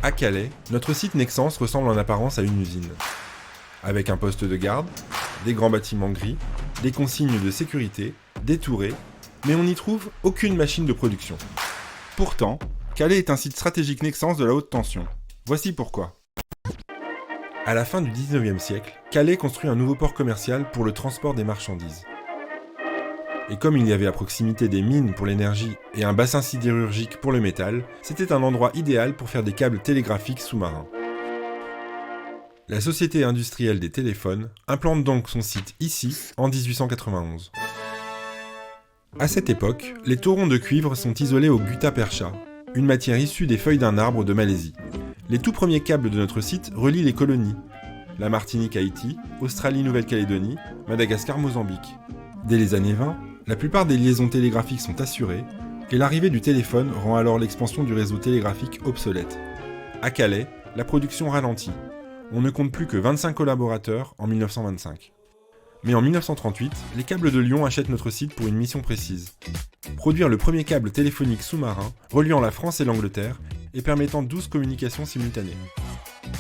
À Calais, notre site Nexans ressemble en apparence à une usine. Avec un poste de garde, des grands bâtiments gris, des consignes de sécurité, des tourées, mais on n'y trouve aucune machine de production. Pourtant, Calais est un site stratégique Nexans de la haute tension. Voici pourquoi. À la fin du 19e siècle, Calais construit un nouveau port commercial pour le transport des marchandises. Et comme il y avait à proximité des mines pour l'énergie et un bassin sidérurgique pour le métal, c'était un endroit idéal pour faire des câbles télégraphiques sous-marins. La Société industrielle des téléphones implante donc son site ici en 1891. À cette époque, les taurons de cuivre sont isolés au gutta percha, une matière issue des feuilles d'un arbre de Malaisie. Les tout premiers câbles de notre site relient les colonies, la Martinique Haïti, Australie-Nouvelle-Calédonie, Madagascar-Mozambique. Dès les années 20, la plupart des liaisons télégraphiques sont assurées, et l'arrivée du téléphone rend alors l'expansion du réseau télégraphique obsolète. À Calais, la production ralentit. On ne compte plus que 25 collaborateurs en 1925. Mais en 1938, les câbles de Lyon achètent notre site pour une mission précise. Produire le premier câble téléphonique sous-marin reliant la France et l'Angleterre et permettant 12 communications simultanées.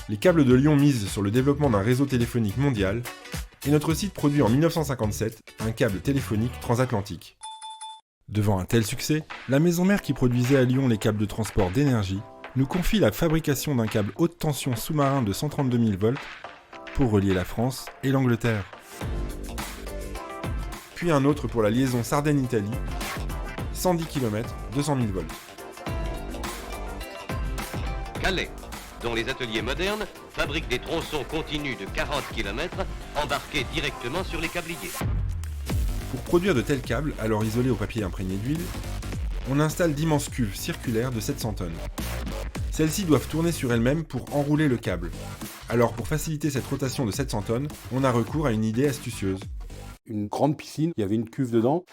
Les câbles de Lyon misent sur le développement d'un réseau téléphonique mondial et notre site produit en 1957 un câble téléphonique transatlantique. Devant un tel succès, la maison mère qui produisait à Lyon les câbles de transport d'énergie nous confie la fabrication d'un câble haute tension sous-marin de 132 000 volts pour relier la France et l'Angleterre. Puis un autre pour la liaison Sardaigne-Italie, 110 km, 200 000 volts. Calais, dont les ateliers modernes fabriquent des tronçons continus de 40 km embarqués directement sur les câbliers. Pour produire de tels câbles, alors isolés au papier imprégné d'huile, on installe d'immenses cuves circulaires de 700 tonnes. Celles-ci doivent tourner sur elles-mêmes pour enrouler le câble. Alors pour faciliter cette rotation de 700 tonnes, on a recours à une idée astucieuse. Une grande piscine, il y avait une cuve dedans,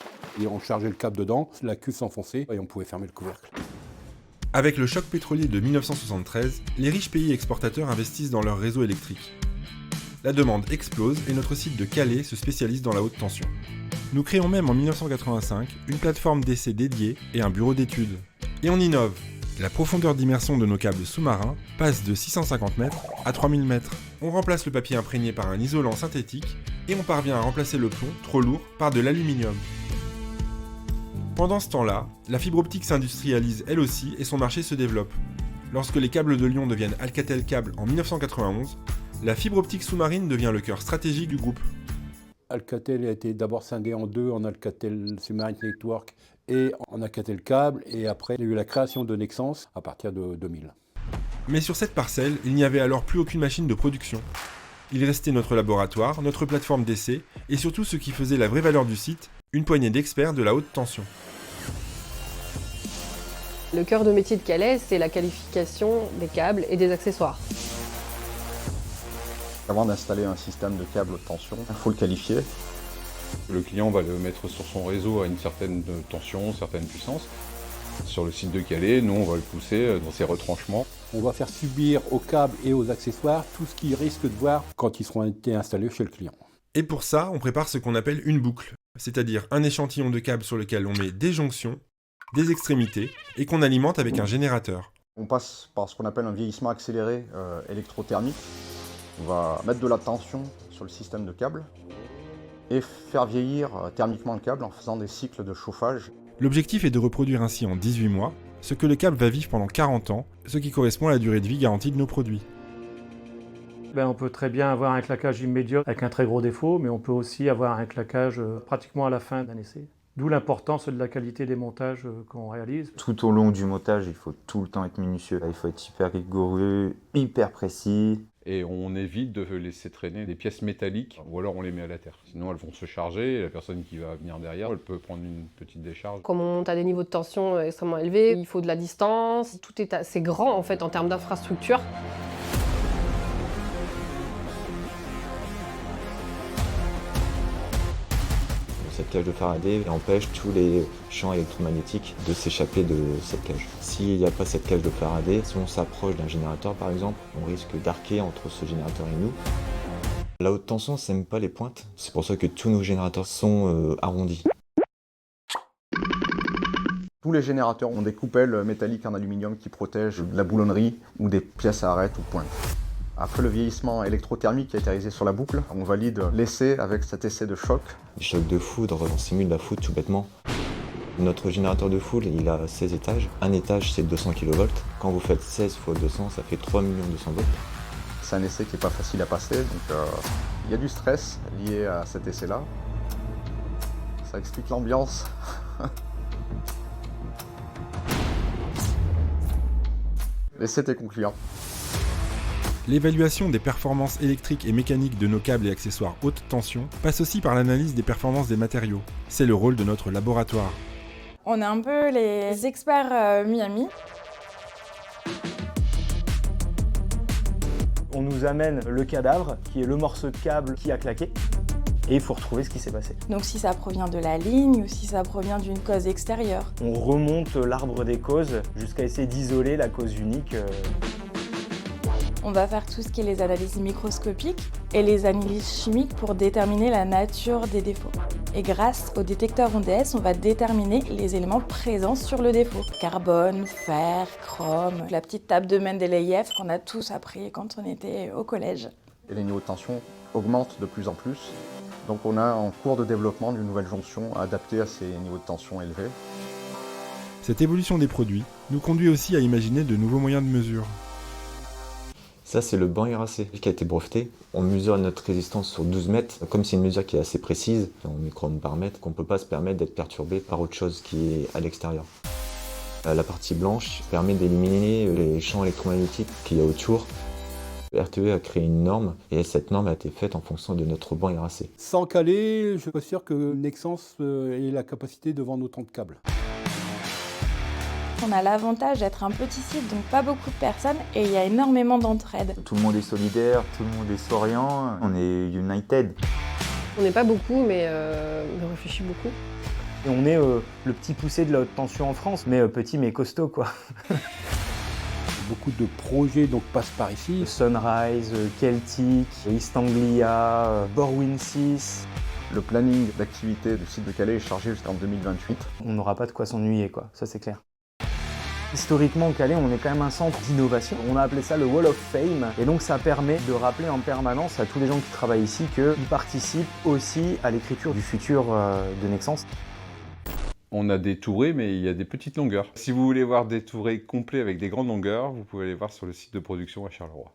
et on chargeait le câble dedans, la cuve s'enfonçait et on pouvait fermer le couvercle. Avec le choc pétrolier de 1973, les riches pays exportateurs investissent dans leur réseau électrique. La demande explose et notre site de Calais se spécialise dans la haute tension. Nous créons même en 1985 une plateforme d'essai dédiée et un bureau d'études. Et on innove. La profondeur d'immersion de nos câbles sous-marins passe de 650 mètres à 3000 mètres. On remplace le papier imprégné par un isolant synthétique et on parvient à remplacer le plomb, trop lourd, par de l'aluminium. Pendant ce temps-là, la fibre optique s'industrialise elle aussi et son marché se développe. Lorsque les câbles de Lyon deviennent Alcatel Câble en 1991, la fibre optique sous-marine devient le cœur stratégique du groupe. Alcatel a été d'abord scindé en deux, en Alcatel Submarine Network et en Alcatel Câble, et après il y a eu la création de Nexans à partir de 2000. Mais sur cette parcelle, il n'y avait alors plus aucune machine de production. Il restait notre laboratoire, notre plateforme d'essai, et surtout ce qui faisait la vraie valeur du site, une poignée d'experts de la haute tension. Le cœur de métier de Calais, c'est la qualification des câbles et des accessoires. Avant d'installer un système de câble haute tension, il faut le qualifier. Le client va le mettre sur son réseau à une certaine tension, certaine puissance. Sur le site de Calais, nous on va le pousser dans ses retranchements. On va faire subir aux câbles et aux accessoires tout ce qu'ils risquent de voir quand ils seront été installés chez le client. Et pour ça, on prépare ce qu'on appelle une boucle, c'est-à-dire un échantillon de câbles sur lequel on met des jonctions, des extrémités, et qu'on alimente avec un générateur. On passe par ce qu'on appelle un vieillissement accéléré électrothermique. On va mettre de la tension sur le système de câble et faire vieillir thermiquement le câble en faisant des cycles de chauffage. L'objectif est de reproduire ainsi en 18 mois ce que le câble va vivre pendant 40 ans, ce qui correspond à la durée de vie garantie de nos produits. On peut très bien avoir un claquage immédiat avec un très gros défaut, mais on peut aussi avoir un claquage pratiquement à la fin d'un essai. D'où l'importance de la qualité des montages qu'on réalise. Tout au long du montage, il faut tout le temps être minutieux. Il faut être hyper rigoureux, hyper précis. Et on évite de laisser traîner des pièces métalliques, ou alors on les met à la terre. Sinon elles vont se charger, et la personne qui va venir derrière, elle peut prendre une petite décharge. Comme on monte à des niveaux de tension extrêmement élevés, il faut de la distance, tout est assez grand en fait en termes d'infrastructure. Cette cage de Faraday empêche tous les champs électromagnétiques de s'échapper de cette cage. S'il n'y a pas cette cage de Faraday, si on s'approche d'un générateur par exemple, on risque d'arquer entre ce générateur et nous. La haute tension, ça n'aime pas les pointes. C'est pour ça que tous nos générateurs sont arrondis. Tous les générateurs ont des coupelles métalliques en aluminium qui protègent la boulonnerie ou des pièces à arêtes ou pointes. Après le vieillissement électrothermique qui a été réalisé sur la boucle, on valide l'essai avec cet essai de choc. Les chocs de foudre, on simule la foudre tout bêtement. Notre générateur de foudre, il a 16 étages. Un étage, c'est 200 kV. Quand vous faites 16 x 200, ça fait 3 200 volts. C'est un essai qui n'est pas facile à passer, donc il y a du stress lié à cet essai-là. Ça explique l'ambiance. L'essai était concluant. L'évaluation des performances électriques et mécaniques de nos câbles et accessoires haute tension passe aussi par l'analyse des performances des matériaux. C'est le rôle de notre laboratoire. On est un peu les experts Miami. On nous amène le cadavre, qui est le morceau de câble qui a claqué, et il faut retrouver ce qui s'est passé. Donc si ça provient de la ligne ou si ça provient d'une cause extérieure. On remonte l'arbre des causes jusqu'à essayer d'isoler la cause unique. On va faire tout ce qui est les analyses microscopiques et les analyses chimiques pour déterminer la nature des défauts. Et grâce au détecteur ODS, on va déterminer les éléments présents sur le défaut. Carbone, fer, chrome, la petite table de Mendeleïev qu'on a tous appris quand on était au collège. Et les niveaux de tension augmentent de plus en plus. Donc on a en cours de développement d'une nouvelle jonction adaptée à ces niveaux de tension élevés. Cette évolution des produits nous conduit aussi à imaginer de nouveaux moyens de mesure. Ça, c'est le banc IRAC qui a été breveté. On mesure notre résistance sur 12 mètres. Comme c'est une mesure qui est assez précise, en microohms par mètre, qu'on ne peut pas se permettre d'être perturbé par autre chose qui est à l'extérieur. La partie blanche permet d'éliminer les champs électromagnétiques qu'il y a autour. RTE a créé une norme et cette norme a été faite en fonction de notre banc IRAC. Sans caler, je suis pas sûr que Nexans ait la capacité de vendre autant de câbles. On a l'avantage d'être un petit site, donc pas beaucoup de personnes, et il y a énormément d'entraide. Tout le monde est solidaire, tout le monde est souriant, on est united. On n'est pas beaucoup, mais on réfléchit beaucoup. Et on est le petit poussé de la haute tension en France, mais petit mais costaud quoi. Beaucoup de projets donc, passent par ici. Sunrise, Celtic, East Anglia, Borwin 6. Le planning d'activité du site de Calais est chargé jusqu'en 2028. On n'aura pas de quoi s'ennuyer quoi, ça c'est clair. Historiquement, Calais, on est quand même un centre d'innovation. On a appelé ça le Wall of Fame. Et donc, ça permet de rappeler en permanence à tous les gens qui travaillent ici qu'ils participent aussi à l'écriture du futur de Nexans. On a des tourées, mais il y a des petites longueurs. Si vous voulez voir des tourées complets avec des grandes longueurs, vous pouvez aller voir sur le site de production à Charleroi.